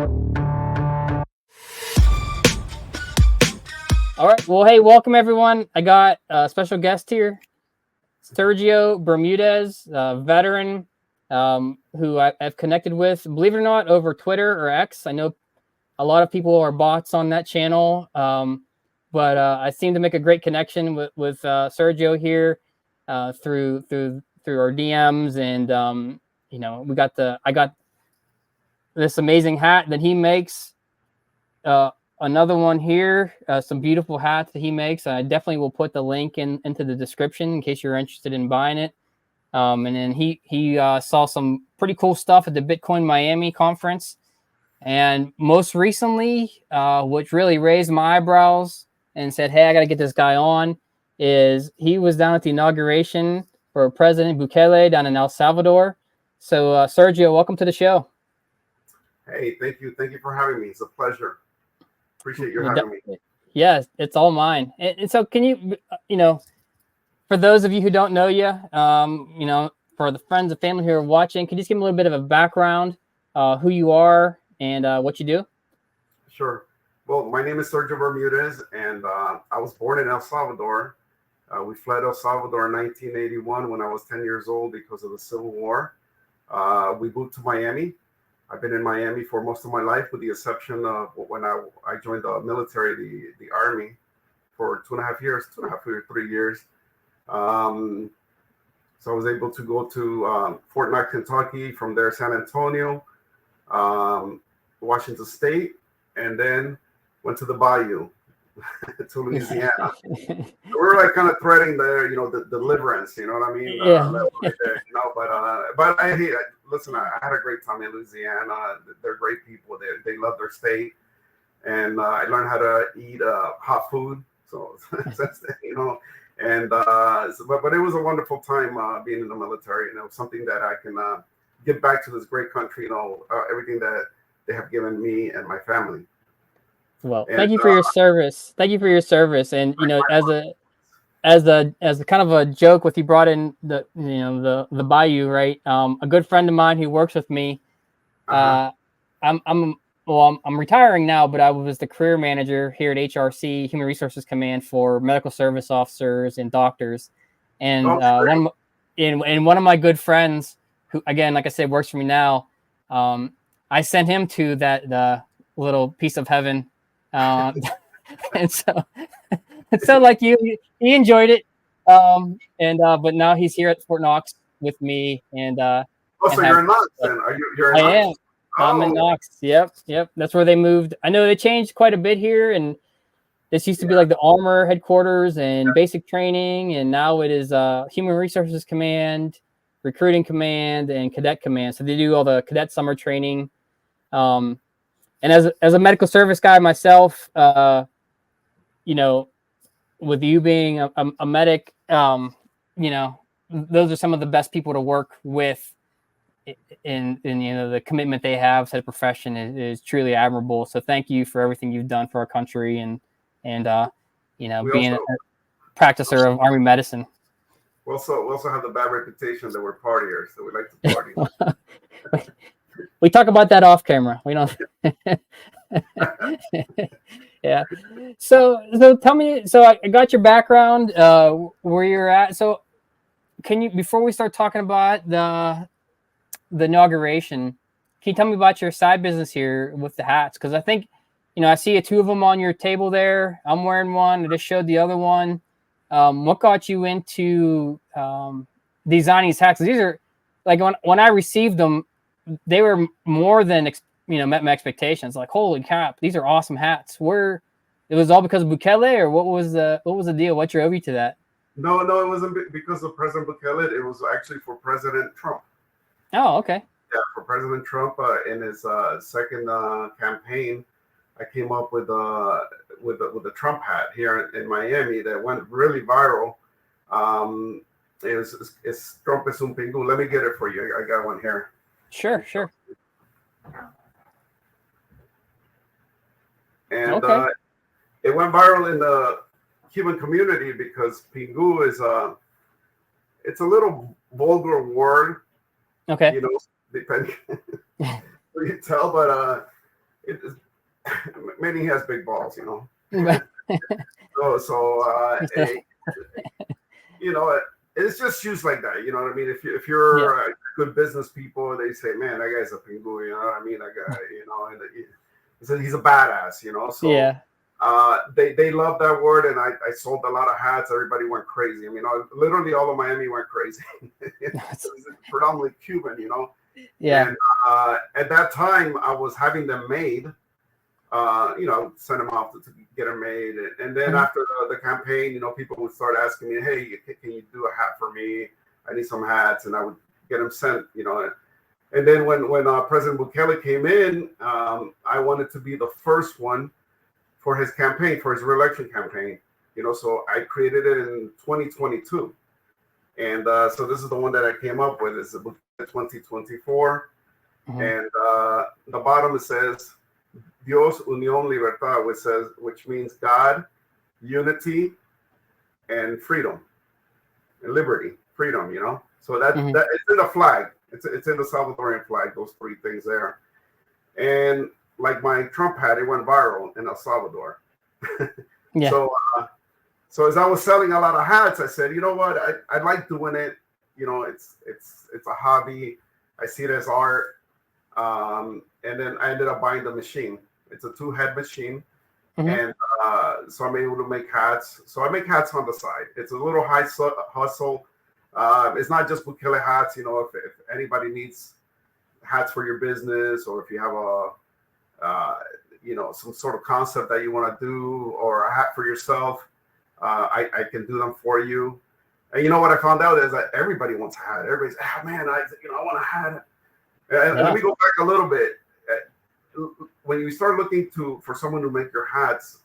All right. Well, hey, welcome everyone. I got a special guest here, Sergio Bermudez, a veteran who I've connected with, believe it or not, over Twitter or X. I know a lot of people are bots on that channel, but I seem to make a great connection with Sergio here through our DMs, and I got this amazing hat that he makes. Another one here, some beautiful hats that he makes. I definitely will put the link into the description in case you're interested in buying it. And then he saw some pretty cool stuff at the Bitcoin Miami conference. And most recently, which really raised my eyebrows and said, hey, I got to get this guy on, is he was down at the inauguration for President Bukele down in El Salvador. So, Sergio, welcome to the show. Hey, thank you. Thank you for having me. It's a pleasure. Appreciate you having me. Yes, it's all mine. And so can you, for those of you who don't know you, for the friends and family who are watching, can you just give me a little bit of a background, who you are and what you do? Sure. Well, my name is Sergio Bermudez, and I was born in El Salvador. We fled El Salvador in 1981 when I was 10 years old because of the Civil War. We moved to Miami. I've been in Miami for most of my life, with the exception of when I joined the military, the Army, for 3 years. So I was able to go to Fort Knox, Kentucky, from there San Antonio, Washington State, and then went to the Bayou, to Louisiana. We were like kind of threading the deliverance, you know what I mean? Yeah. But listen, I had a great time in Louisiana. They're great people. They love their state, and I learned how to eat hot food. So and but it was a wonderful time being in the military. And it was something that I can give back to this great country. Everything that they have given me and my family. Well, thank you for your service. Thank you for your service. And as a kind of a joke, with you brought in the Bayou, right? A good friend of mine who works with me. I'm retiring now, but I was the career manager here at HRC, Human Resources Command, for medical service officers and doctors. And one of my good friends, who, again, like I said, works for me now, I sent him to the little piece of heaven. And so like he enjoyed it. But now he's here at Fort Knox with me. And so you're in Knox then? You're in Knox? I am. I'm in Knox. Yep. That's where they moved. I know they changed quite a bit here, and this used to be like the Armor headquarters and basic training, and now it is Human Resources Command, Recruiting Command, and Cadet Command. So they do all the cadet summer training. And as a medical service guy myself, with you being a medic, those are some of the best people to work with. In the commitment they have to the profession is truly admirable. So thank you for everything you've done for our country and being a practicer of Army medicine. We also have the bad reputation that we're partiers, so we like to party. We talk about that off camera. We don't. Yeah. So tell me. So I got your background, where you're at. So can you, before we start talking about the inauguration, can you tell me about your side business here with the hats? Because I think, I see two of them on your table there. I'm wearing one. I just showed the other one. What got you into designing these hats? These are, like, when I received them, they were more than met my expectations. Like, holy crap, these are awesome hats. It was all because of Bukele, or what was the deal? What drove you to that? No, it wasn't because of President Bukele. It was actually for President Trump. Oh, okay. Yeah, for President Trump, in his second campaign, I came up with the Trump hat here in Miami that went really viral. It's Trump es un pingu. Let me get it for you. I got one here. Sure. And okay. It went viral in the Cuban community because pingu is it's a little vulgar word. Okay. Depending you tell, but it is, maybe he has big balls, you know. Right. You know, it's just shoes like that. You know what I mean? If Yeah. you're good business people, they say, man, that guy's a pingu. You know what I mean? That guy, you know, and he's a badass. You know, so Yeah. they love that word, and I sold a lot of hats. Everybody went crazy. I mean, literally all of Miami went crazy. It was predominantly Cuban, you know, Yeah. and at that time I was having them made. You know, send them off to get them made. And then after the campaign, you know, people would start asking me, hey, can you do a hat for me? I need some hats. And I would get them sent, you know. And then when President Bukele came in, I wanted to be the first one for his campaign, for his reelection campaign, you know, so I created it in 2022. And so this is the one that I came up with. It's Bukele 2024. And the bottom it says, Dios, Unión, Libertad, which means God, unity, and freedom, and liberty, freedom. You know, so that it's in the flag. It's in the Salvadorian flag. Those three things there, and like my Trump hat, it went viral in El Salvador. Yeah. So as I was selling a lot of hats, I said, you know what, I like doing it. You know, it's a hobby. I see it as art. And then I ended up buying the machine. It's a 2-head machine. And so I'm able to make hats. So I make hats on the side. It's a little hustle. It's not just Bukele hats. You know, if anybody needs hats for your business, or if you have you know, some sort of concept that you want to do, or a hat for yourself, I can do them for you. And you know what I found out is that everybody wants a hat. Everybody's, oh man, I want a hat. And let me go back a little bit. When you start looking for someone to make your hats,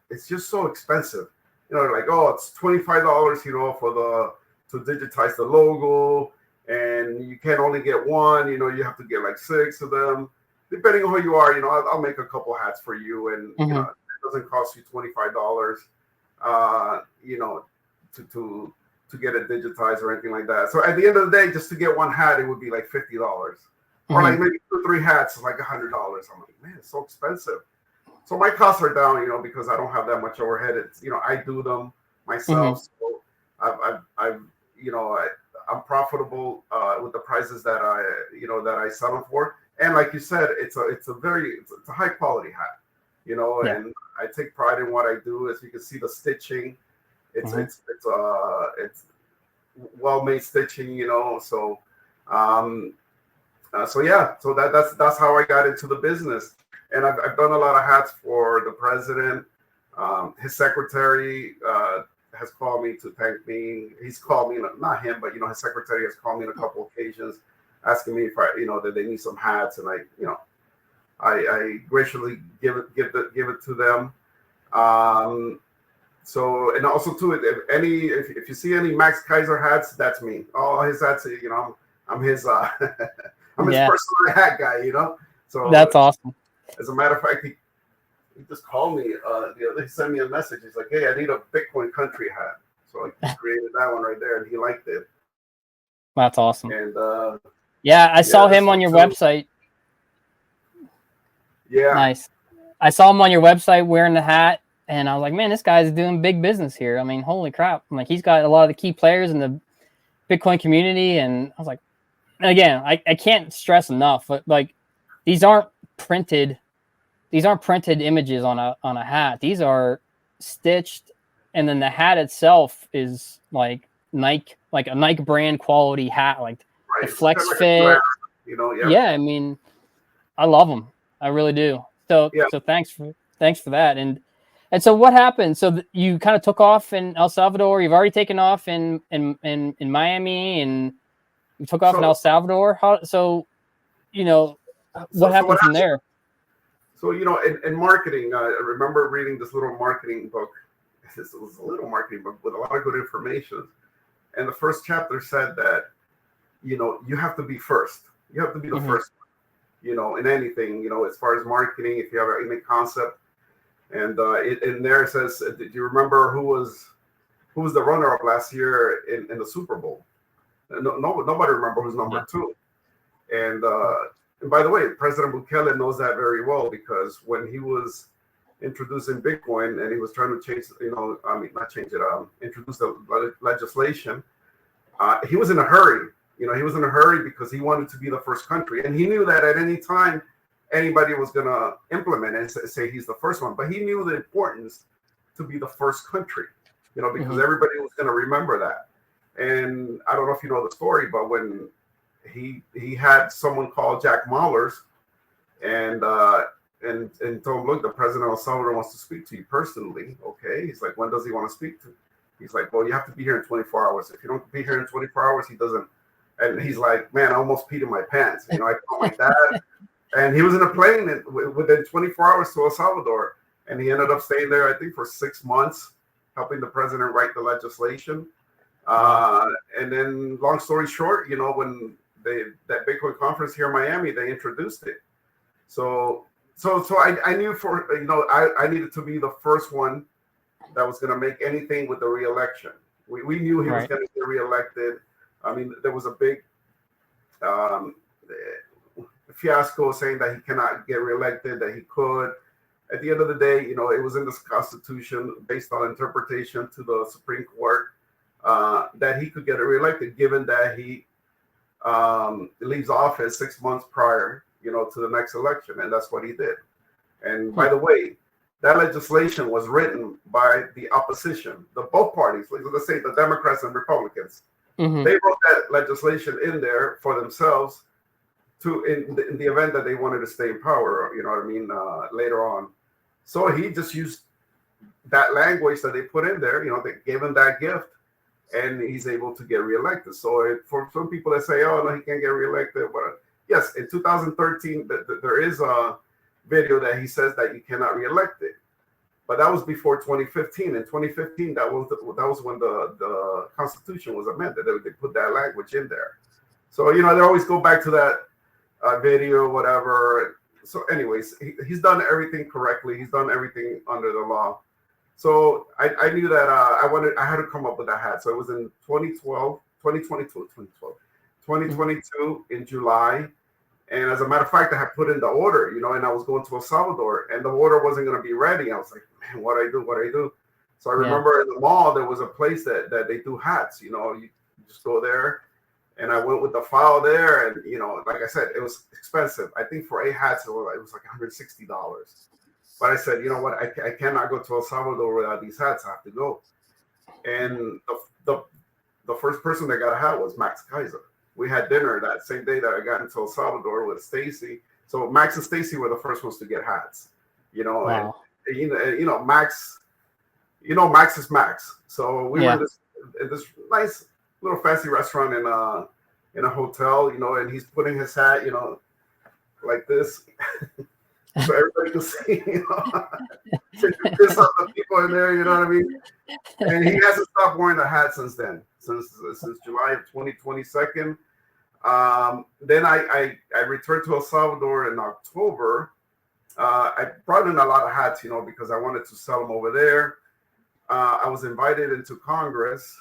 it's just so expensive. You know, like, oh, it's $25, you know, to digitize the logo, and you can only get one. You know, you have to get like 6 of them, depending on who you are. You know, I'll make a couple hats for you, and you know, it doesn't cost you $25. You know, to get it digitized or anything like that. So at the end of the day, just to get one hat, it would be like $50. Or like maybe 2 or 3 hats, like $100. I'm like, man, it's so expensive. So my costs are down, you know, because I don't have that much overhead. It's, you know, I do them myself. So I've you know, I'm profitable with the prices that I sell them for. And like you said, it's a high quality hat, you know, and I take pride in what I do. As you can see, the stitching, it's well made stitching, you know. So so that's how I got into the business, and I've done a lot of hats for the president. His secretary has called me to thank me. He's called me, not him, but you know, his secretary has called me on a couple occasions, asking me if that they need some hats, and I graciously give it to them. So, and also too, if you see any Max Kaiser hats, that's me. All his hats, you know, I'm his I'm his personal hat guy, you know. So that's awesome. As a matter of fact, he just called me. He sent me a message. He's like, "Hey, I need a Bitcoin country hat." So I created that one right there, and he liked it. That's awesome. And I saw him on your website. Yeah, nice. I saw him on your website wearing the hat, and I was like, "Man, this guy's doing big business here." I mean, holy crap! I'm like, he's got a lot of the key players in the Bitcoin community, and I was like, again, I can't stress enough, but like, these aren't printed images on a hat. These are stitched, and then the hat itself is like Nike, like a Nike brand quality hat, like the flex fit. You know, I mean, I love them. I really do. So thanks for that. And so what happened? So you kind of took off in El Salvador. You've already taken off in Miami, and you took off in El Salvador. What happened from there? So, you know, in marketing, I remember reading this little marketing book. This was a little marketing book with a lot of good information. And the first chapter said that, you know, you have to be first. You have to be the first, you know, in anything, you know, as far as marketing, if you have any concept. And in there it says, do you remember who was the runner-up last year in the Super Bowl? Nobody remember who's number 2. And and by the way, President Bukele knows that very well, because when he was introducing Bitcoin and he was trying to change, not change it, introduce the legislation, he was in a hurry. He was in a hurry because he wanted to be the first country, and he knew that at any time anybody was going to implement it and say he's the first one. But he knew the importance to be the first country, because everybody was going to remember that. And I don't know if you know the story, but when he had someone call Jack Mallers and told him, look, the president of El Salvador wants to speak to you personally. Okay. He's like, when does he want to speak to you? He's like, well, you have to be here in 24 hours. If you don't be here in 24 hours, he doesn't. And he's like, man, I almost peed in my pants. I called my dad. And he was in a plane within 24 hours to El Salvador. And he ended up staying there, I think, for 6 months, helping the president write the legislation. And then, long story short, when that Bitcoin conference here in Miami, they introduced it. So I knew I needed to be the first one that was going to make anything with the re-election. We knew he was going to get reelected. I mean, there was a big fiasco saying that he cannot get reelected, that he could. At the end of the day, it was in this Constitution based on interpretation to the Supreme Court that he could get reelected, given that he leaves office 6 months prior, to the next election, and that's what he did. And by the way, that legislation was written by the opposition, both parties. Let's say the Democrats and Republicans. They wrote that legislation in there for themselves in the event that they wanted to stay in power, later on. So he just used that language that they put in there, they gave him that gift, and he's able to get reelected. So for some people that say, oh, no, he can't get reelected. But yes, in 2013, there is a video that he says that you cannot reelect it. But that was before 2015. In 2015, that was when the Constitution was amended. They put that language in there. So, they always go back to that video, whatever. So anyways, he's done everything correctly. He's done everything under the law. So I knew that I had to come up with that hat. So it was in 2022 in July. And as a matter of fact, I had put in the order, and I was going to El Salvador, and the order wasn't going to be ready. I was like, man, what do I do? So I remember in the mall, there was a place that they do hats, you just go there. And I went with the file there, and, like I said, it was expensive. I think for 8 hats, it was like $160. But I said, you know what, I cannot go to El Salvador without these hats. I have to go. And the first person that got a hat was Max Kaiser. We had dinner that same day that I got into El Salvador with Stacy. So Max and Stacy were the first ones to get hats, Wow. And Max, Max is Max. So we were in this nice little fancy restaurant in a hotel, and he's putting his hat, like this. So everybody can see, this on the people in there, you know what I mean? And he hasn't stopped wearing the hat since then, since July of 2022. Then I returned to El Salvador in October. I brought in a lot of hats, because I wanted to sell them over there. I was invited into Congress,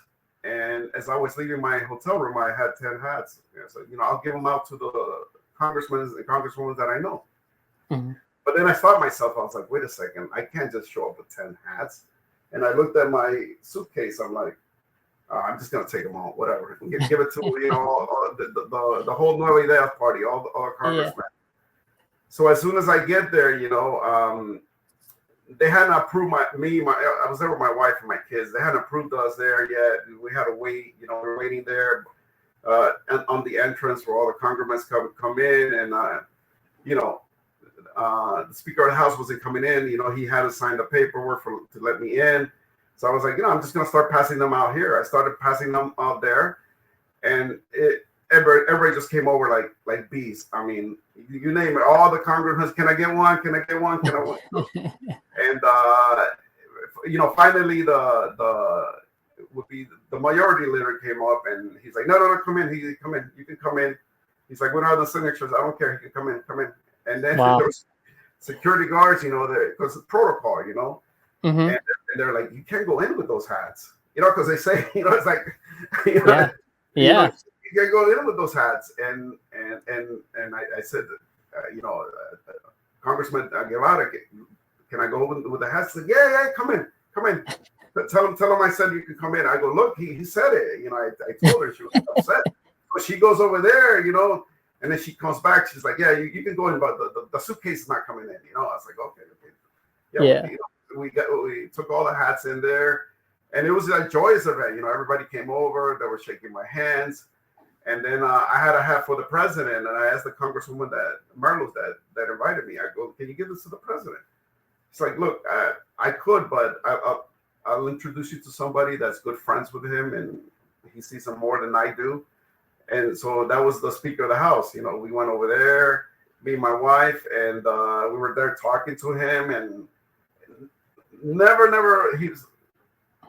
and as I was leaving my hotel room, I had 10 hats. So, I'll give them out to the congressmen and congresswomen that I know. But then I thought myself, I was like, wait a second, I can't just show up with 10 hats. And I looked at my suitcase. I'm like, I'm just going to take them all, whatever. Give it to, the whole Nueva Ideas party, all the congressmen. So as soon as I get there, they hadn't approved I was there with my wife and my kids. They hadn't approved us there yet. We had to wait, we were waiting there on the entrance where all the congressmen come in, and, the Speaker of the House wasn't coming in. He had to sign the paperwork to let me in. So I was like, I'm just going to start passing them out here. I started passing them out there, and everybody just came over like bees. I mean, you name it. All the congressmen, can I get one? Can I get one? Can I one? And finally the majority leader came up, and he's like, no, come in. You can come in. He's like, we don't have the signatures. I don't care. He can come in. And then there was security guards, because it's protocol, and they're like, you can't go in with those hats, because they say, it's like, you can't go in with those hats. And I said, Congressman Guevara, can I go with the hats? Like, yeah, come in. Tell him I said you can come in. I go, look, he said it. I told her. She was upset. So she goes over there, and then she comes back. She's like, yeah, you can go in, but the suitcase is not coming in. I was like, okay. Yeah. We took all the hats in there, and it was a joyous event. Everybody came over. They were shaking my hands. And then I had a hat for the president, and I asked the congresswoman Merlos that invited me. I go, can you give this to the president? It's like, look, I could, but I'll introduce you to somebody that's good friends with him, and he sees him more than I do. And so that was the Speaker of the House. We went over there, me and my wife, and we were there talking to him, and never he was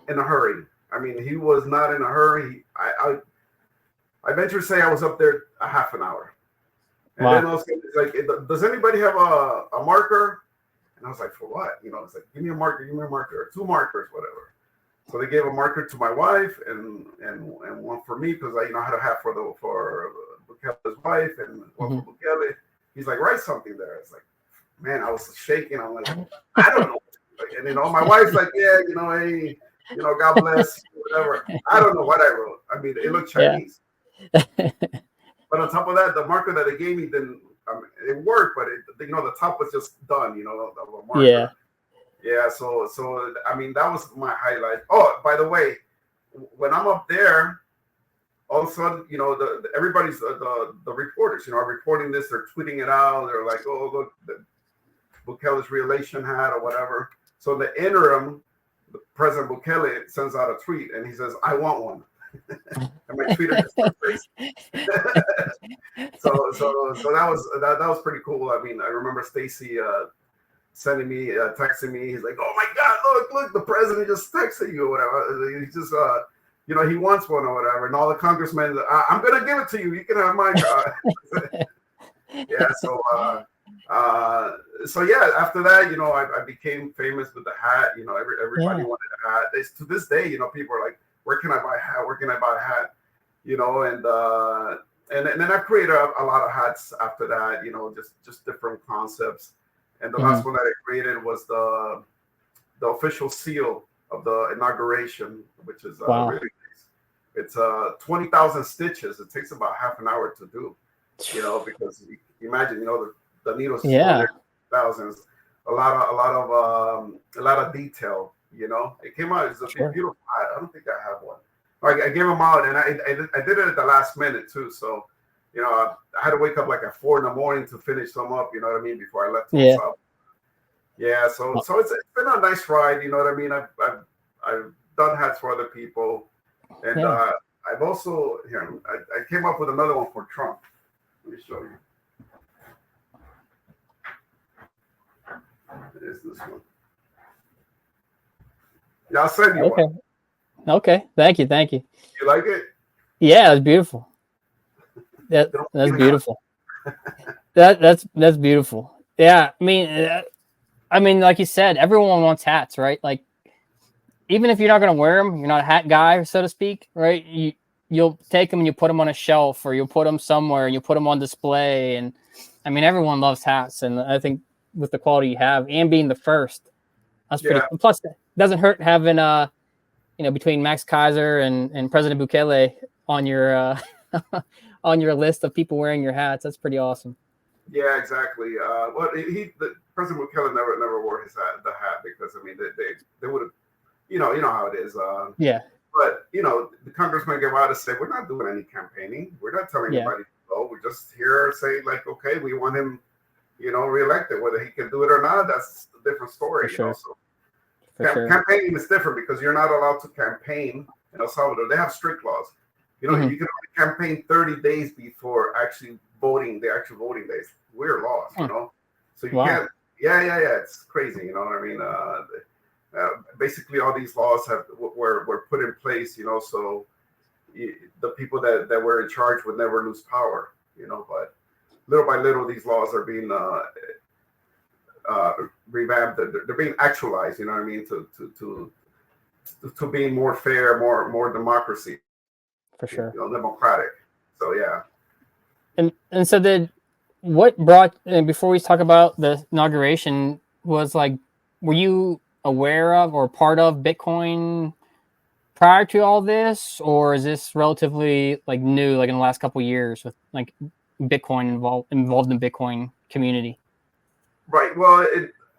in a hurry. I mean, he was not in a hurry. I venture to say I was up there a half an hour. And then I was like, does anybody have a marker? And I was like, for what? It's like, give me a marker, or 2 markers, whatever. So they gave a marker to my wife and one for me, because I had a hat for Bukele's wife and one for Bukele. He's like, write something there. It's like, man, I was shaking. I'm like, I don't know. And my wife's like, yeah, hey, God bless, whatever. I don't know what I wrote. I mean, it looked Chinese. But on top of that, the marker that they gave me didn't. It worked, but the top was just done. The marker. Yeah. So I mean, that was my highlight. Oh, by the way, when I'm up there, all of a sudden, everybody's the reporters, are reporting this. They're tweeting it out. They're like, oh, look, the Bukele's re-election hat or whatever. So the interim, President Bukele sends out a tweet, and he says, "I want one." And my tweeter just starts racing. So that was pretty cool. I mean, I remember Stacy sending me, texting me. He's like, "Oh my God, look, the president just texted you or whatever." He just, he wants one or whatever. And all the congressmen, I'm gonna give it to you. You can have mine. Yeah. So yeah. After that, I became famous with the hat. Everybody wanted a hat. To this day, people are like, where can I buy a hat? Where can I buy a hat? And then I created a lot of hats after that, just different concepts. And the last one that I created was the official seal of the inauguration, which is really nice. It's 20,000 stitches. It takes about half an hour to do, because you imagine, the needles thousands, a lot of detail. It came out. It's a beautiful hat. I don't think I have one. I gave them out, and I did it at the last minute too. So, I had to wake up like at 4 a.m. to finish them up. You know what I mean? Before I left. Yeah. So it's been a nice ride. You know what I mean? I've done hats for other people, and I've also I came up with another one for Trump. Let me show you. It is this one. Yeah, I'll send you one. Okay. Thank you. You like it? Yeah, it's beautiful. That's beautiful. That's beautiful. Yeah, I mean, like you said, everyone wants hats, right? Like, even if you're not going to wear them, you're not a hat guy, so to speak, right? You'll take them and you put them on a shelf, or you'll put them somewhere and you put them on display. And I mean, everyone loves hats, and I think with the quality you have and being the first, that's pretty. Plus, it doesn't hurt having between Max Kaiser and President Bukele on your on your list of people wearing your hats. That's pretty awesome. Yeah, exactly. The President Bukele never wore the hat, because I mean they would have, you know how it is. But the Congressman Guevara said, we're not doing any campaigning. We're not telling anybody to go. We're just here saying, like, okay, we want him, reelected. Whether he can do it or not, that's a different story. For sure. Campaigning is different, because you're not allowed to campaign in El Salvador. They have strict laws. You can only campaign 30 days before actually voting, the actual voting days. We're laws, So you can't. Yeah. It's crazy. You know what I mean? Basically, all these laws were put in place. So the people that were in charge would never lose power. But little by little, these laws are being revamped. They're being actualized. You know what I mean? To being more fair, more democracy. For sure. Democratic. So yeah. And so what brought, and before we talk about the inauguration, was like, were you aware of or part of Bitcoin prior to all this, or is this relatively like new, like in the last couple of years with like Bitcoin involved in Bitcoin community? Right. Well,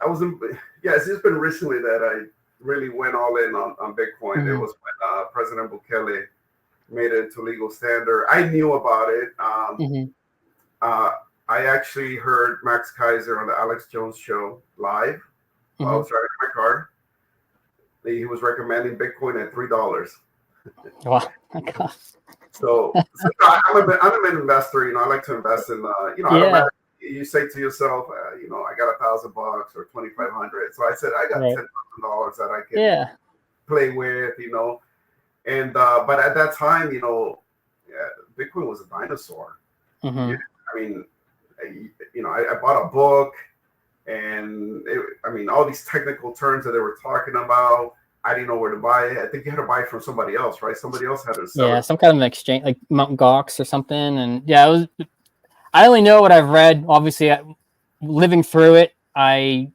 I was in, yeah, it's just been recently that I really went all in on Bitcoin. It Mm-hmm. was when President Bukele made it into legal standard. I knew about it. Mm-hmm. Uh, I actually heard Max Kaiser on the Alex Jones show live while I Mm-hmm. was driving my car. He was recommending Bitcoin at $3. Wow. My God. So I'm an investor. I like to invest in. I don't Yeah. matter. You say to yourself, I got $1,000 or 2,500. So I said I got Right. $10,000 that I can Yeah. play with. And but at that time, yeah, Bitcoin was a dinosaur. Yeah, Mm-hmm. I mean, I bought a book, and all these technical terms that they were talking about. I didn't know where to buy it. I think you had to buy it from somebody else, right? Somebody else had to sell Yeah. it. Some kind of an exchange, like Mount Gox or something. And yeah, it was. I only know what I've read. Obviously, living through it, I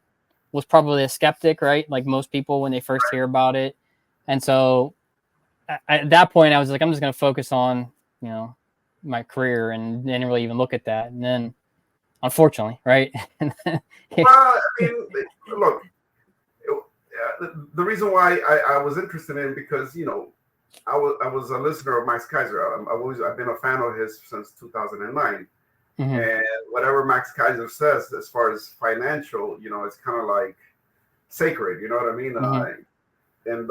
was probably a skeptic, right? Like most people when they first hear about it. And so at that point, I was like, I'm just going to focus on, you know, my career and didn't really even look at that. And then, unfortunately, right? Well, I mean, look, the reason why I was interested in it because I was a listener of Max Kaiser. I've been a fan of his since 2009, Mm-hmm. and whatever Max Kaiser says as far as financial, it's kind of like sacred. You know what I mean? Mm-hmm. And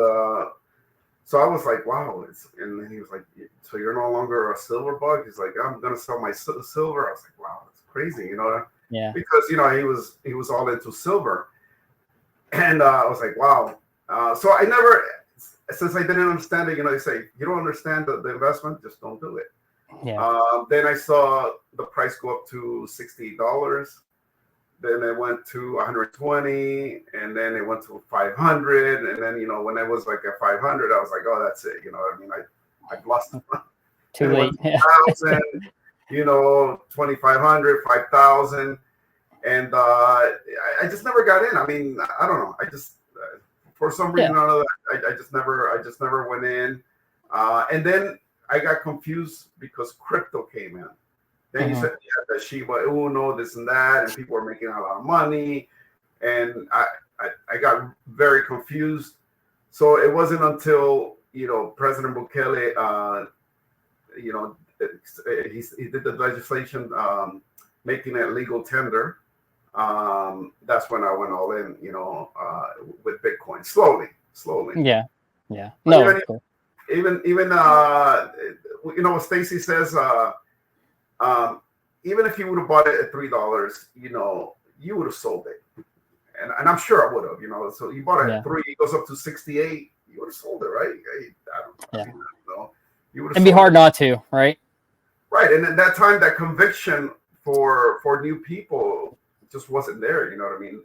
so I was like, wow. And he was like, so you're no longer a silver bug? He's like, I'm gonna sell my silver. I was like, wow, that's crazy. Yeah. Because he was all into silver. And I was like, wow. So I never, since I didn't understand it, they say, you don't understand the investment, just don't do it. Yeah. Then I saw the price go up to $60. Then it went to 120, and then it went to 500. And then, when it was like at 500, I was like, oh, that's it. You know what I mean? I've lost it. Too Then it went late. to Yeah. 1,000, 2,500, 5,000. And I just never got in. I mean, I don't know. I just for some Yeah. reason or another, I just never went in. And then I got confused because crypto came in. Then you Mm-hmm. said the Shiba Uno, this and that, and people were making a lot of money, and I got very confused. So it wasn't until President Bukele, you know, he did the legislation making it legal tender. That's when I went all in, with Bitcoin slowly. Yeah. Yeah. But No. Cool. even what Stacy says, even if you would have bought it at $3, you would have sold it, and I'm sure I would have, So you bought it Yeah. at 3, it goes up to 68, you would have sold it, right? I Yeah. mean, you would have It'd be sold hard it. not to, right? Right, and at that time, that conviction for new people just wasn't there. You know what I mean?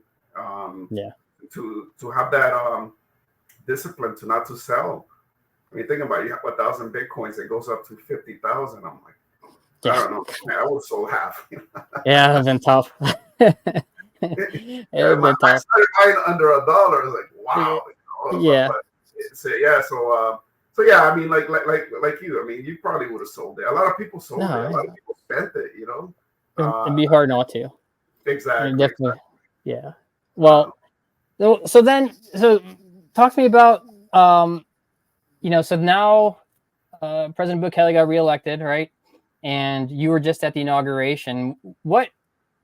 Yeah. To have that discipline to not to sell. I mean, think about it. You have 1,000 bitcoins, it goes up to 50,000. I'm like, I Yeah. don't know, man, I would have sold half. Yeah. It's been tough. It would have been I tough. started buying under $1. I was like, wow. Yeah. But yeah, so yeah, I mean, like you, I mean, you probably would have sold it. A lot of people sold it. No. A lot of Yeah. people spent it. It'd be hard not to. I mean, Exactly. definitely. Yeah. Well, so talk to me about, so now President Bukele got reelected, right? And you were just at the inauguration. What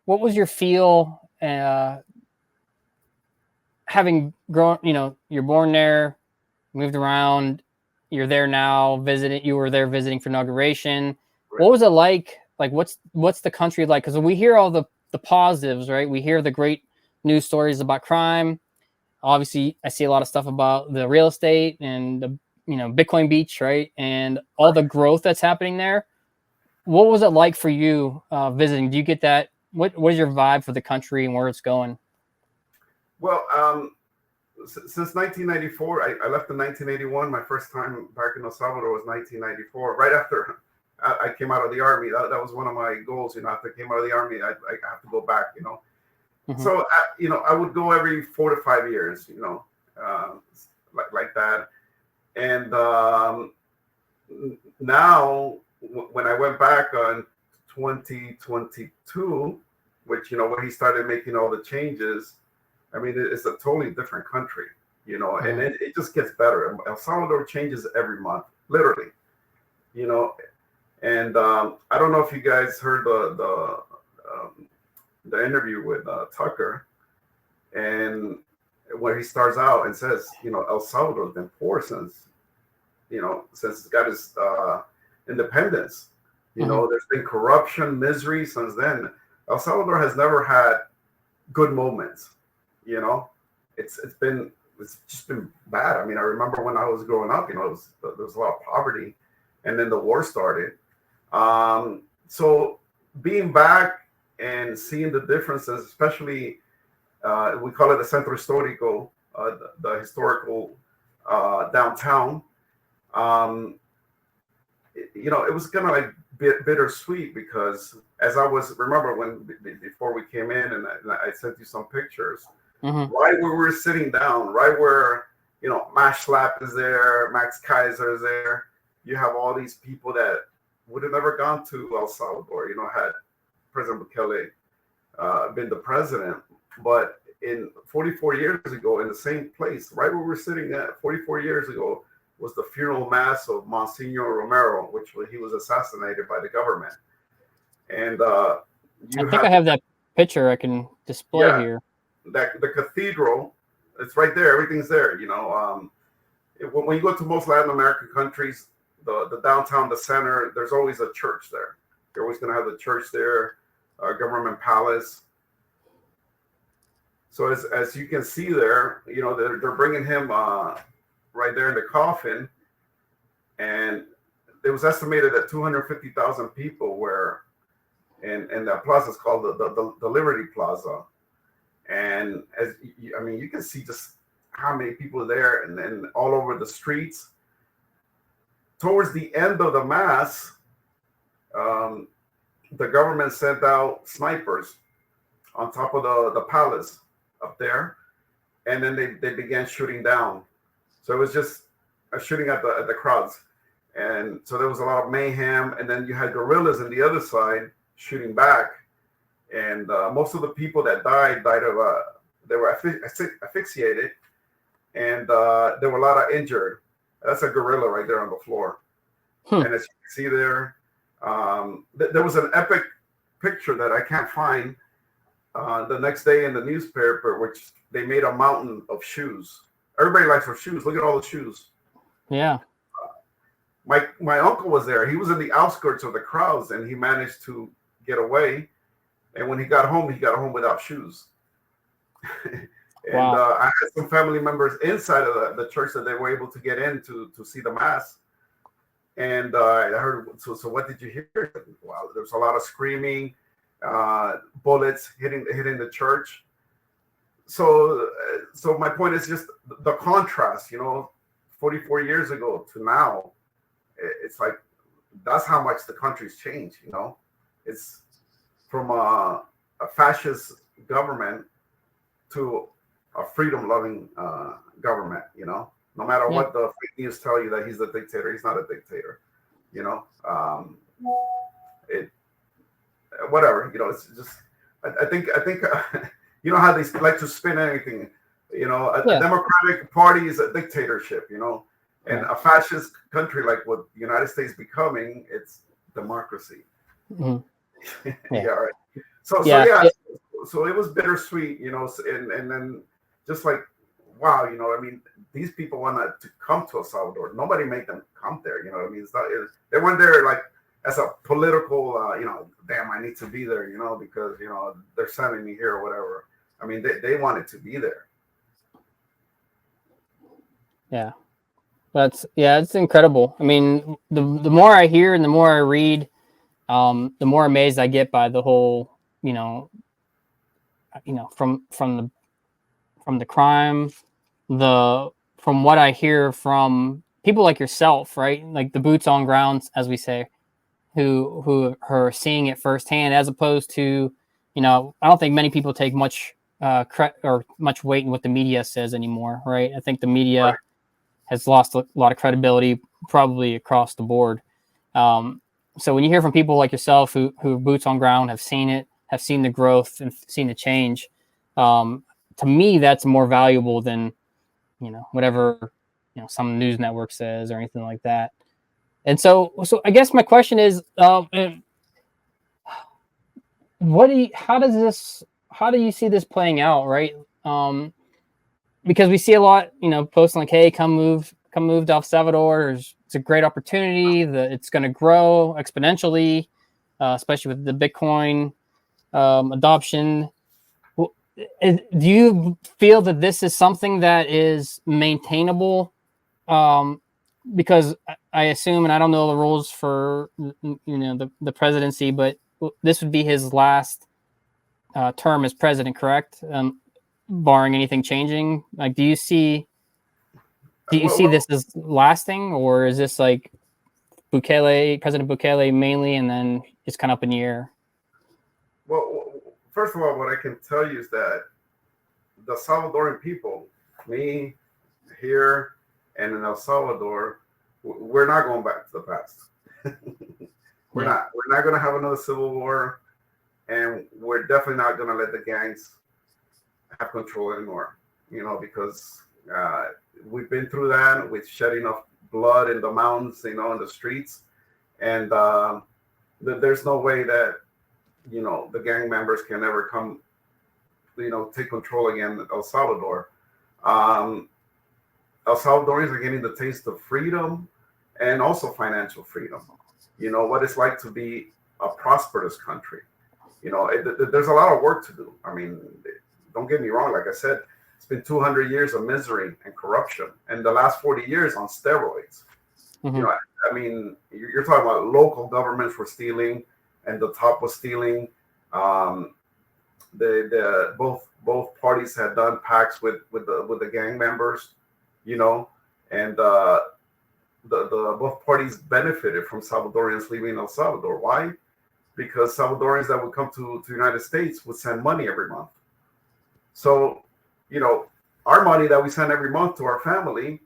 was your feel, having grown, you're born there, moved around, you're there now visiting, you were there visiting for inauguration. Right. What was it like? Like, what's the country like? Because we hear all the positives, right? We hear the great news stories about crime. Obviously, I see a lot of stuff about the real estate and the, Bitcoin Beach, right? And all the growth that's happening there. What was it like for you visiting? Do you get that? What is your vibe for the country and where it's going? Well, since 1994, I left in 1981. My first time back in El Salvador was 1994, right after I came out of the army. That was one of my goals. After I came out of the army, I have to go back. Mm-hmm. So I would go every 4 to 5 years. Like that. And now, when I went back on 2022, which when he started making all the changes, I mean, it's a totally different country, and it just gets better. El Salvador changes every month, literally, And I don't know if you guys heard the interview with Tucker, and where he starts out and says, El Salvador's been poor since it got its independence. There's been corruption, misery since then. El Salvador has never had good moments. It's just been bad. I mean, I remember when I was growing up, there was a lot of poverty, and then the war started. So being back and seeing the differences, especially we call it the Centro Histórico, the historical downtown. It was kind of like bittersweet, because as I was, remember before we came in, and I sent you some pictures, right where we're sitting down, right where Max Schlapp is there, Max Kaiser is there. You have all these people that would have never gone to El Salvador, had President Bukele been the president. But in 44 years ago, in the same place, right where we're sitting at, 44 years ago, was the funeral mass of Monsignor Romero, which he was assassinated by the government. And I think I have that picture I can display here. The cathedral, it's right there. Everything's there. When you go to most Latin American countries, the downtown, the center, there's always a church there. You're always going to have the church there, government palace. So as you can see there, they're bringing him right there in the coffin, and it was estimated that 250,000 people were in that plaza. Is called the Liberty Plaza, and you can see just how many people are there, and then all over the streets. Towards the end of the mass, the government sent out snipers on top of the palace up there, and then they began shooting down. So it was just a shooting at the crowds, and so there was a lot of mayhem. And then you had guerrillas on the other side shooting back, and most of the people that died of they were asphyxiated, and there were a lot of injured. That's a gorilla right there on the floor. And as you can see there, there was an epic picture that I can't find the next day in the newspaper, which they made a mountain of shoes. Everybody likes their shoes. Look at all the shoes. Yeah. My uncle was there. He was in the outskirts of the crowds, and he managed to get away. And when he got home without shoes. And wow. I had some family members inside of the church that they were able to get in to see the mass. And I heard, so what did you hear? Wow, there was a lot of screaming, bullets hitting the church. So my point is just the contrast, 44 years ago to now. It's like, that's how much the country's changed, It's from a fascist government to a freedom-loving government, No matter what the fake news tell you that he's a dictator, he's not a dictator, whatever, it's just, I think you know how they like to spin anything, a Democratic Party is a dictatorship, and a fascist country like what the United States becoming, it's democracy. Mm-hmm. Right. So it was bittersweet, and then just like, wow, these people wanted to come to El Salvador. Nobody made them come there, they weren't there like as a political, damn, I need to be there, because, they're sending me here or whatever. They wanted to be there. Yeah. It's incredible. The more I hear and the more I read, the more amazed I get by the whole, from the crime, from what I hear from people like yourself, right? Like the boots on ground, as we say, who are seeing it firsthand, as opposed to, I don't think many people take much or much weight in what the media says anymore, right? I think the media Right. has lost a lot of credibility, probably across the board. So when you hear from people like yourself who are boots on ground, have seen it, have seen the growth and seen the change, to me, that's more valuable than, whatever, some news network says or anything like that. And so I guess my question is, how do you see this playing out, right? Because we see a lot, posting like, "Hey, come move to El Salvador. It's a great opportunity. It's going to grow exponentially, especially with the Bitcoin adoption." Do you feel that this is something that is maintainable? Because I assume, and I don't know the rules for the presidency, but this would be his last term as president, correct? Barring anything changing. Like, do you see Well, this as lasting, or is this like President Bukele mainly, and then it's kind of up in the air? well, first of all, what I can tell you is that the Salvadoran people, me here and in El Salvador, we're not going back to the past. We're Yeah. not. We're not going to have another civil war, and we're definitely not going to let the gangs have control anymore. Because we've been through that with shedding of blood in the mountains, in the streets, and there's no way that the gang members can ever come, take control again in El Salvador. Um, El Salvadorians are getting the taste of freedom and also financial freedom. What it's like to be a prosperous country. There's a lot of work to do. I mean, don't get me wrong. Like I said, it's been 200 years of misery and corruption, and the last 40 years on steroids. Mm-hmm. I mean, you're talking about local governments were stealing, and the top was stealing. The both parties had done pacts with the gang members, and the both parties benefited from Salvadorians leaving El Salvador. Why? Because Salvadorians that would come to the United States would send money every month. So, our money that we send every month to our family,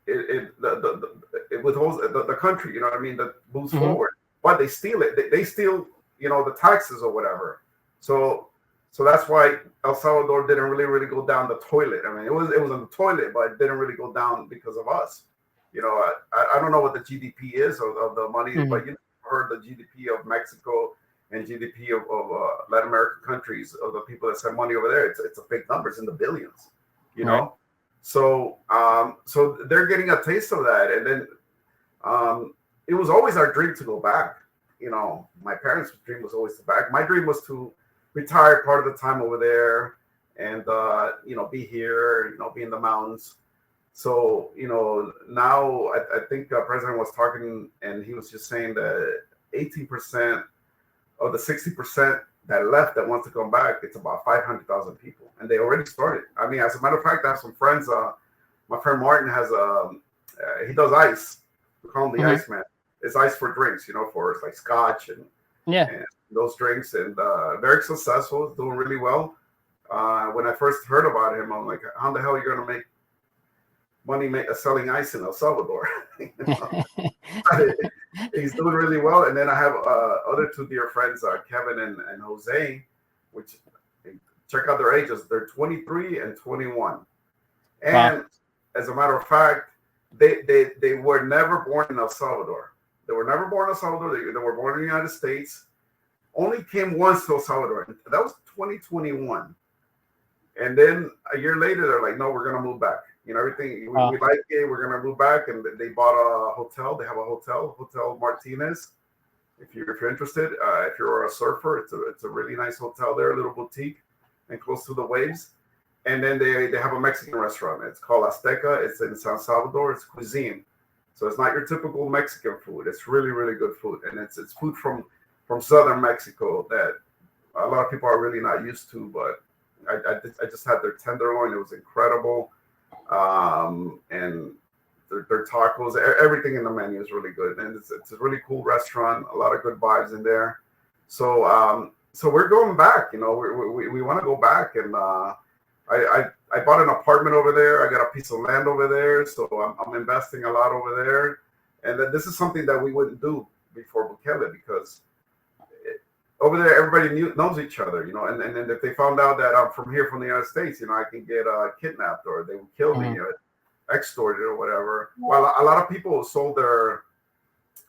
it withholds the country. You know what I mean? That moves Mm-hmm. forward, but they steal it. They steal, the taxes or whatever. So that's why El Salvador didn't really go down the toilet. I mean, it was on the toilet, but it didn't really go down because of us. I don't know what the GDP is of the money, Mm-hmm. but heard the GDP of Mexico and GDP of Latin American countries, of the people that send money over there. It's a big number. It's in the billions, Right. So they're getting a taste of that, and then it was always our dream to go back. My parents' dream was always to back. My dream was to retire part of the time over there, and be here, be in the mountains. So now I think President was talking, and he was just saying that 18% of the 60% that left that want to come back, it's about 500,000 people, and they already started. I mean, as a matter of fact, I have some friends. My friend Martin has he does ice. We call him the Mm-hmm. Iceman. It's ice for drinks, for like scotch and those drinks, and very successful, doing really well. When I first heard about him, I'm like, how the hell are you going to make money selling ice in El Salvador? He's doing really well. And then I have other two dear friends, Kevin and Jose, which, check out their ages. They're 23 and 21. And Wow. as a matter of fact, they were never born in El Salvador. They were never born in El Salvador. They were born in the United States. Only came once to El Salvador. And that was 2021. And then a year later, they're like, no, we're going to move back. Everything, we like it. We're going to move back. And they bought a hotel. They have a Hotel Martinez. If you're interested, if you're a surfer, it's a really nice hotel there, a little boutique and close to the waves. And then they have a Mexican restaurant. It's called Azteca. It's in San Salvador. It's cuisine. So it's not your typical Mexican food. It's really, really good food. And it's food from southern Mexico that a lot of people are really not used to. But I just had their tenderloin. It was incredible. And their tacos, everything in the menu is really good, and it's a really cool restaurant. A lot of good vibes in there. So so we're going back. You know, we want to go back, and I bought an apartment over there. I got a piece of land over there, so I'm investing a lot over there. And then this is something that we wouldn't do before Bukele, because over there everybody knows each other, you know. And then if they found out that I'm from here, from the United States, you know, I can get kidnapped, or they would kill me, or extorted, or whatever. Well, a lot of people sold their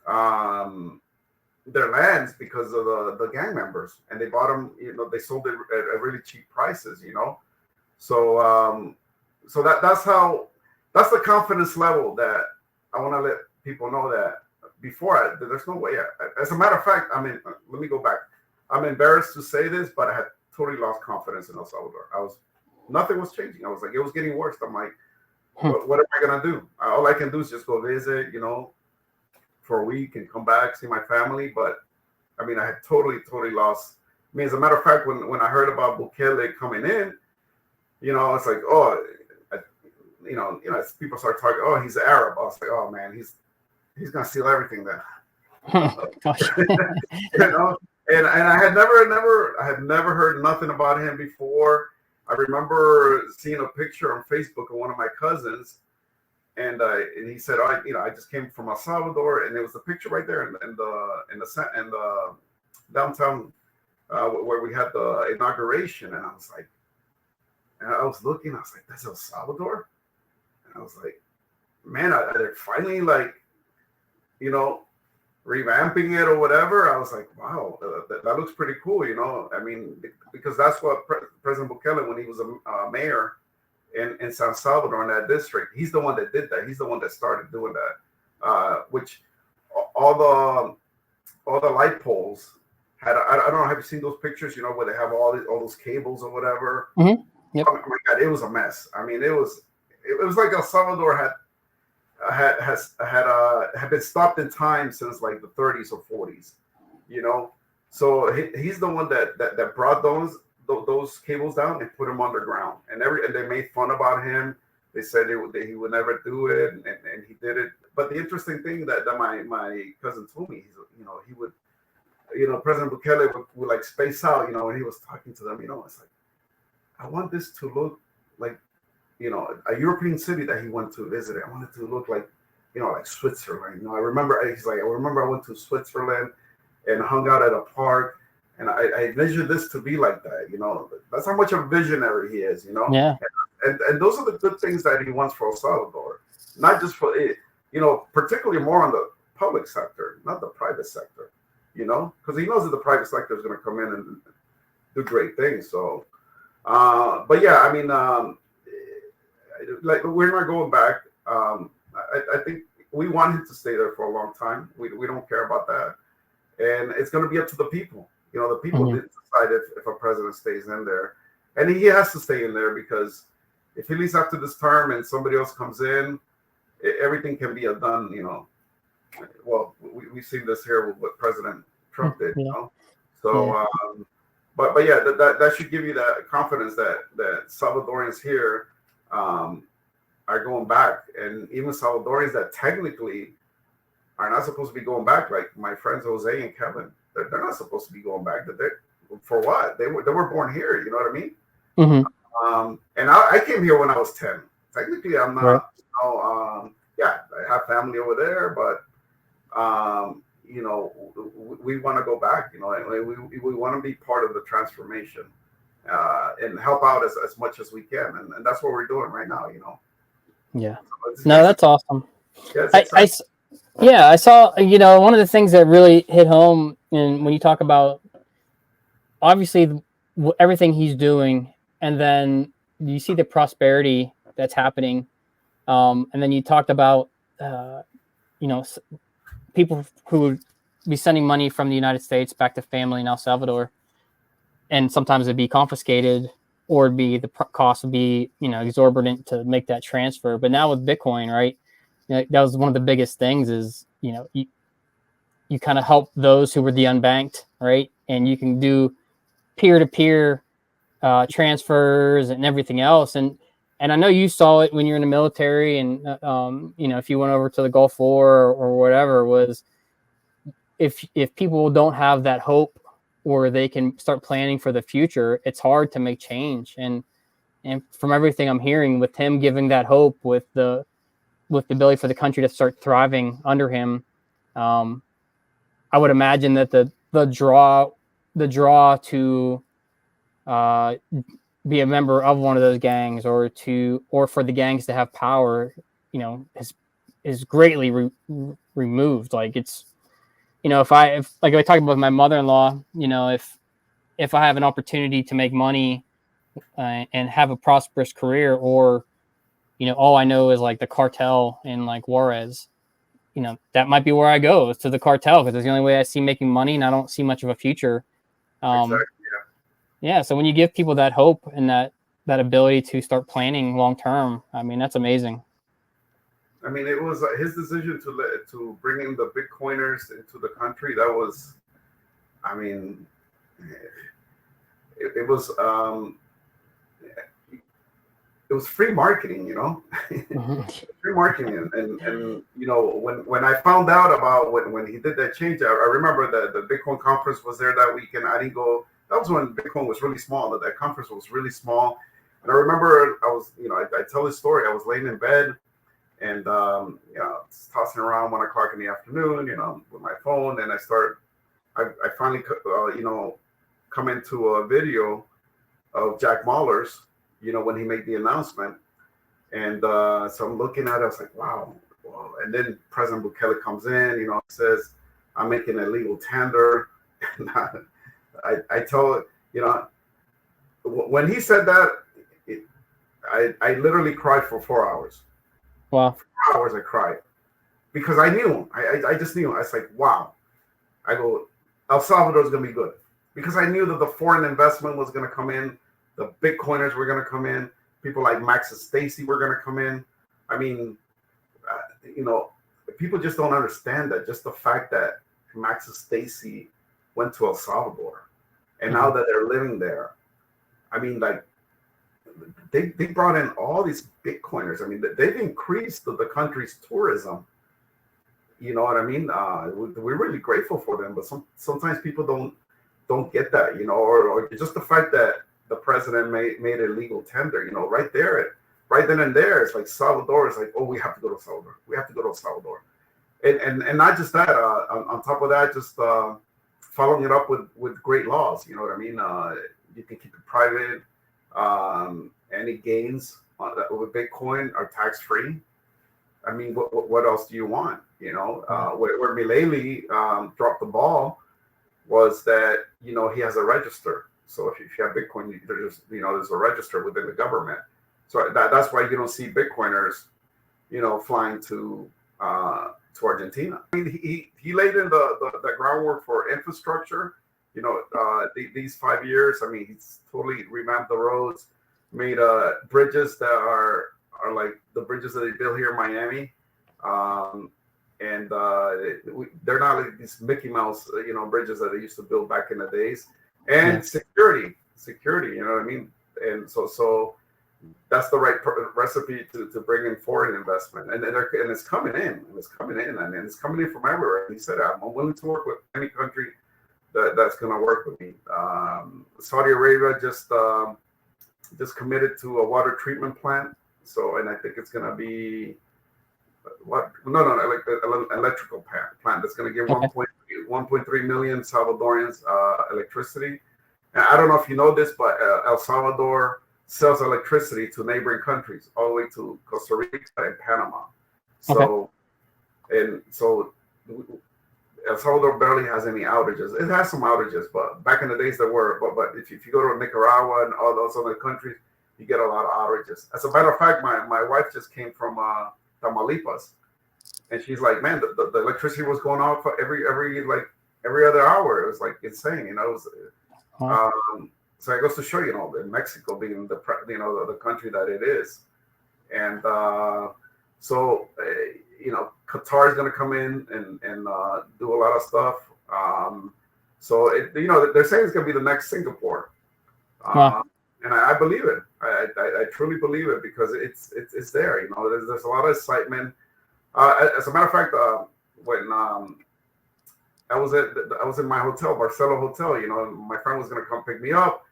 lands because of the gang members, and they bought them. You know, they sold it at really cheap prices, you know. So so that's the confidence level that I want to let people know that before there's no way. As a matter of fact, I mean, let me go back. I'm embarrassed to say this, but I had totally lost confidence in El Salvador. Nothing was changing. I was like, it was getting worse. I'm like, what am I gonna do? All I can do is just go visit, you know, for a week and come back, see my family. But I mean, I had totally lost. I mean, as a matter of fact, when I heard about Bukele coming in, you know, it's like, oh, you know, people start talking, oh, he's Arab. I was like, oh man, he's gonna steal everything then. You know, and I had never heard nothing about him before. I remember seeing a picture on Facebook of one of my cousins, and he said, I just came from El Salvador, and there was a picture right there in the downtown where we had the inauguration, and I was like, that's El Salvador, and I was like, man, they're finally like, you know, revamping it or whatever. I was like, wow, that looks pretty cool, you know. I mean, because that's what President Bukele, when he was a mayor in San Salvador, in that district, he's the one that did that. He's the one that started doing that. Which all the light poles had. I don't know. Have you seen those pictures? You know, where they have all those cables or whatever. Mm-hmm. Yep. Oh my God, it was a mess. I mean, it was like El Salvador had been stopped in time since like the 30s or 40s, you know. So he's the one that brought those cables down and put them underground, and they made fun about him. They said that he would never do it, and he did it. But the interesting thing that my cousin told me, he would, you know, President Bukele would like space out, you know, when he was talking to them, you know. It's like, I want this to look like, you know, a European city that he went to visit. I wanted to look like, you know, like Switzerland. You know, I remember I went to Switzerland and hung out at a park, and I envisioned this to be like that. You know, that's how much of a visionary he is. You know, yeah. And those are the good things that he wants for El Salvador, not just for it. You know, particularly more on the public sector, not the private sector. You know, because he knows that the private sector is going to come in and do great things. So, but yeah, I mean. Like, we're not going back. I think we want him to stay there for a long time. We don't care about that, and it's going to be up to the people. You know, the people decide if a president stays in there, and he has to stay in there, because if he leaves after this term and somebody else comes in, everything can be done. You know, well, we've seen this here with what President Trump did. You know, so but yeah, that should give you that confidence that Salvadorians here are going back, and even Salvadorians that technically are not supposed to be going back, like my friends Jose and Kevin, they're not supposed to be going back. For what? They were born here. You know what I mean? Mm-hmm. And I came here when I was 10. Technically, I'm not. Right. You know, yeah, I have family over there, but you know, we want to go back. You know, and we want to be part of the transformation. And help out as much as we can, and that's what we're doing right now, you know. Yeah, no, that's awesome. Yeah, I saw, you know, one of the things that really hit home, and when you talk about obviously everything he's doing, and then you see the prosperity that's happening, and then you talked about you know, people who would be sending money from the United States back to family in El Salvador. And sometimes it'd be confiscated, or it'd be the cost would be, you know, exorbitant to make that transfer. But now with Bitcoin, right, you know, that was one of the biggest things is, you know, you kind of help those who were the unbanked, right? And you can do peer-to-peer transfers and everything else. And and I know you saw it when you're in the military, and you know, if you went over to the Gulf War or whatever, was if people don't have that hope or they can start planning for the future, it's hard to make change. And from everything I'm hearing, with him giving that hope, with the ability for the country to start thriving under him, um, I would imagine that the draw to uh, be a member of one of those gangs, or for the gangs to have power, you know, is greatly removed. Like, it's, you know, if like I talked about with my mother-in-law, you know, if I have an opportunity to make money and have a prosperous career, or, you know, all I know is like the cartel in like Juarez, you know, that might be where I go, to the cartel, because it's the only way I see making money, and I don't see much of a future. Um, Exactly. yeah. So when you give people that hope and that ability to start planning long term, I mean, that's amazing. I mean, it was his decision to bring in the Bitcoiners into the country. That was, I mean, it was it was free marketing, you know. Free marketing, and you know, when I found out about when he did that change, I remember that the Bitcoin conference was there that weekend. I didn't go. That was when Bitcoin was really small. That conference was really small, and I remember I was, you know, I tell this story. I was laying in bed, and you know, tossing around 1 o'clock in the afternoon, you know, with my phone, and I finally, you know, come into a video of Jack Mahler's, you know, when he made the announcement. And so I'm looking at it, I was like, wow. Wow. And then President Bukele comes in, you know, says, I'm making a legal tender. And I tell, you know, when he said that, it, I literally cried for 4 hours. Wow. 4 hours I cried because I knew, I just knew. I was like, wow. I go, El Salvador is going to be good, because I knew that the foreign investment was going to come in. The Bitcoiners were going to come in. People like Max and Stacy were going to come in. I mean, you know, people just don't understand that. Just the fact that Max and Stacy went to El Salvador, and now that they're living there, I mean, like, they brought in all these Bitcoiners. I mean, they've increased the country's tourism. You know what I mean? We're really grateful for them, but sometimes people don't get that, you know, or just the fact that the president made a legal tender, you know, right there, right then and there. It's like Salvador is like, oh, we have to go to Salvador. We have to go to Salvador. And not just that, on top of that, just following it up with great laws. You know what I mean? You can keep it private. Any gains with Bitcoin are tax free. I mean, what else do you want? You know, where Milei dropped the ball was that, you know, he has a register. So if you have Bitcoin, there's a register within the government. So that's why you don't see Bitcoiners, you know, flying to Argentina. I mean, he laid in the groundwork for infrastructure. You know, these 5 years. I mean, he's totally revamped the roads, made bridges that are like the bridges that they built here in Miami. And they're not like these Mickey Mouse, you know, bridges that they used to build back in the days. And security, you know what I mean? And so that's the right recipe to bring in foreign investment. And it's coming in, and it's coming in from everywhere. And he said, I'm willing to work with any country that's going to work with me. Saudi Arabia just committed to a water treatment plant. So, and I think it's going to be like an electrical plant that's going to give 1.3 million Salvadorians electricity. And I don't know if you know this, but El Salvador sells electricity to neighboring countries, all the way to Costa Rica and Panama. So, and so El Salvador barely has any outages. It has some outages, but back in the days there were. But if you go to Nicaragua and all those other countries, you get a lot of outages. As a matter of fact, my wife just came from Tamaulipas, and she's like, man, the electricity was going off every other hour. It was like insane, you know. So it goes to show, you know, that Mexico being the country that it is, and so you know, Qatar is going to come in and do a lot of stuff. So you know, they're saying it's going to be the next Singapore, and I believe it. I truly believe it because it's there. You know, there's a lot of excitement. As a matter of fact, when I was in my hotel, Barcelo Hotel. You know, my friend was gonna come pick me up,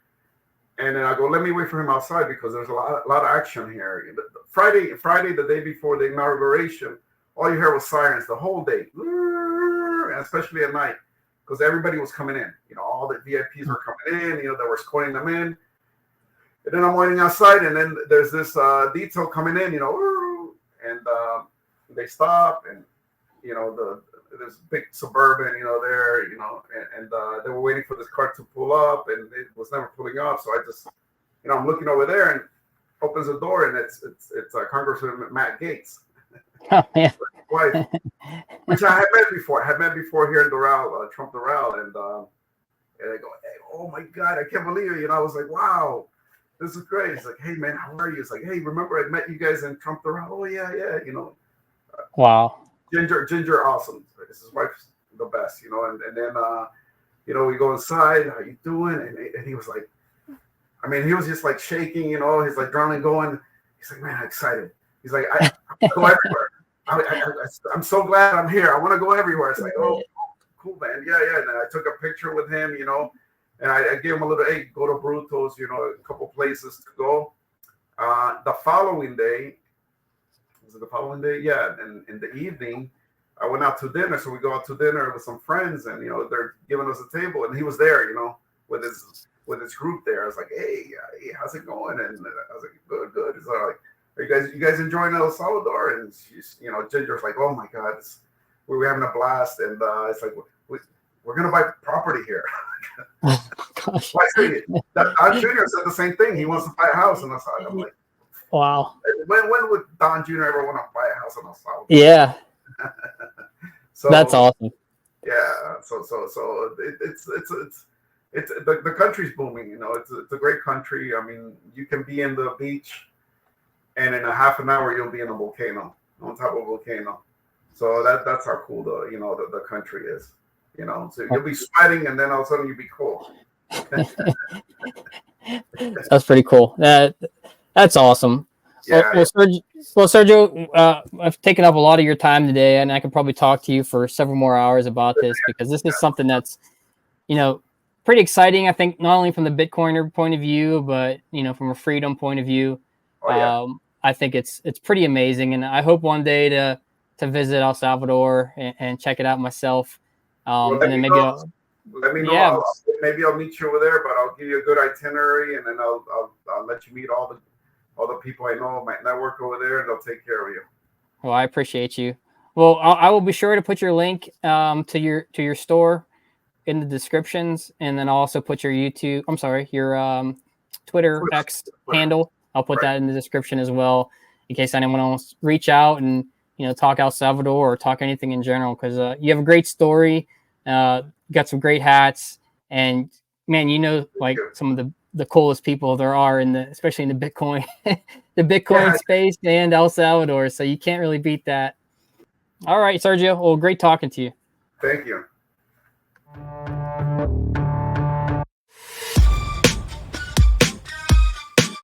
and then I go, let me wait for him outside because there's a lot of action here. Friday, the day before the inauguration, all you hear was sirens the whole day, and especially at night, because everybody was coming in. You know, all the VIPs were coming in. You know, they were escorting them in. And then I'm waiting outside, and then there's this detail coming in. You know, and they stop, and you know there's a big Suburban, you know, there, you know, and they were waiting for this car to pull up, and it was never pulling up. So I just, you know, I'm looking over there, and opens the door, and it's Congressman Matt Gaetz, Oh, yeah. wife, which I had met before. I had met before here in Doral, Trump Doral, and I go, hey, oh my God, I can't believe it. You know, I was like, wow, this is great. It's like, hey man, how are you? It's like, hey, remember I met you guys in Trump Doral? Oh yeah, you know. Wow. Ginger, awesome. His wife's the best, you know. And then, you know, we go inside. How you doing? And he was like, I mean, he was just like shaking, you know. He's like drowning, going. He's like, man, I'm excited. He's like, I go everywhere. I'm so glad I'm here. I want to go everywhere. It's like, oh, cool, man. Yeah. And I took a picture with him, you know, and I gave him a little, hey, go to Bruto's, you know, a couple places to go. The following day. The following day, yeah, and in the evening, I went out to dinner. So we go out to dinner with some friends, and you know they're giving us a table, and he was there, you know, with his group there. I was like, hey, how's it going? And I was like, good. He's like, are you guys enjoying El Salvador? And she's, you know, Ginger's like, oh my God, we're having a blast, and it's like we're gonna buy property here. Gosh. Don Jr. said the same thing. He wants to buy a house, and I'm like. Wow. When would Don Jr. ever want to buy a house in El Salvador? Yeah. So that's awesome. Yeah. So it's the country's booming. You know, it's a great country. I mean, you can be in the beach, and in a half an hour you'll be in a volcano, on top of a volcano. So that's how cool the country is. You know, so you'll be sweating, and then all of a sudden you'll be cold. That's pretty cool. That's awesome. Yeah. Well, Sergio, I've taken up a lot of your time today, and I could probably talk to you for several more hours about this because this is something that's, you know, pretty exciting. I think not only from the Bitcoiner point of view, but you know, from a freedom point of view. Oh, yeah. I think it's pretty amazing, and I hope one day to visit El Salvador and check it out myself. Well, and then maybe let me know. Yeah. Maybe I'll meet you over there, but I'll give you a good itinerary, and then I'll let you meet all the people I know, my network over there, and they'll take care of you. Well, I appreciate you. Well, I will be sure to put your link to your store in the descriptions, and then I'll also put your your Twitter X handle. I'll put that in the description as well, in case anyone wants to reach out and, you know, talk El Salvador or talk anything in general, because you have a great story, got some great hats, and man, you know, like some of the coolest people there are especially in the Bitcoin space and El Salvador. So you can't really beat that. All right, Sergio. Well, great talking to you. Thank you.